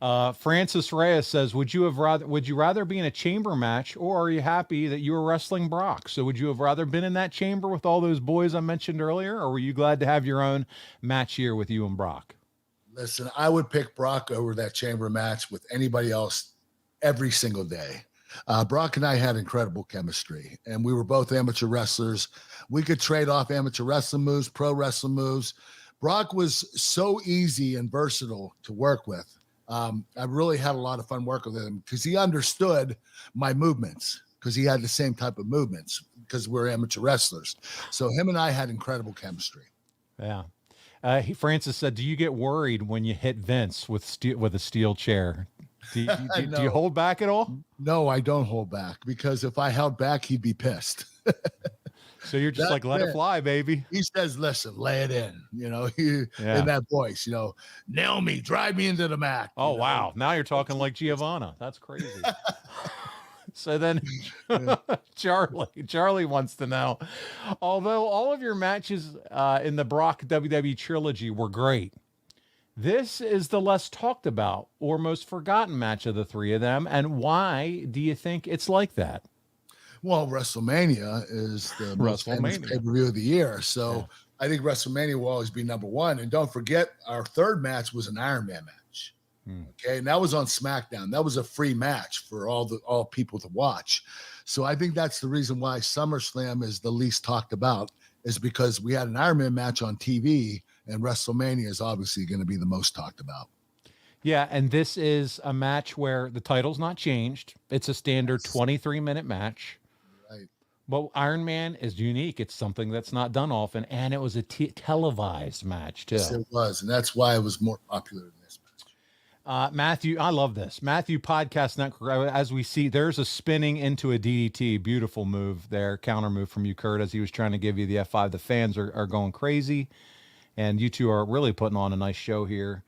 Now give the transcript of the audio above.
Francis Reyes says, would you rather be in a chamber match, or are you happy that you were wrestling Brock? So would you have rather been in that chamber with all those boys I mentioned earlier, or were you glad to have your own match here with you and Brock? Listen, I would pick Brock over that chamber match with anybody else every single day. Brock and I had incredible chemistry, and we were both amateur wrestlers. We could trade off amateur wrestling moves, pro wrestling moves. Brock was so easy and versatile to work with. I really had a lot of fun working with him because he understood my movements, because he had the same type of movements because we're amateur wrestlers. So him and I had incredible chemistry. Yeah. Francis said, do you get worried when you hit Vince with a steel chair? Do you hold back at all? No, I don't hold back, because if I held back, he'd be pissed. So you're just like, let it fly, baby. He says, listen, lay it in, in that voice, nail me, drive me into the mat. Oh, wow. Now you're talking like Giovanna. That's crazy. So then Charlie wants to know, although all of your matches in the Brock WWE trilogy were great, this is the less talked about or most forgotten match of the three of them. And why do you think it's like that? Well, WrestleMania is the most famous pay-per-view of the year. So I think WrestleMania will always be number one. And don't forget, our third match was an Iron Man match. Okay. And that was on SmackDown. That was a free match for all people to watch. So I think that's the reason why SummerSlam is the least talked about, is because we had an Iron Man match on TV, and WrestleMania is obviously going to be the most talked about. Yeah, and this is a match where the title's not changed. It's a standard 23-minute match. Right. But Iron Man is unique. It's something that's not done often, and it was a televised match, too. Yes, it was, and that's why it was more popular than this match. Matthew, I love this. Matthew Podcast Network, as we see, there's a spinning into a DDT. Beautiful move there. Counter move from you, Kurt, as he was trying to give you the F5. The fans are going crazy, and you two are really putting on a nice show here.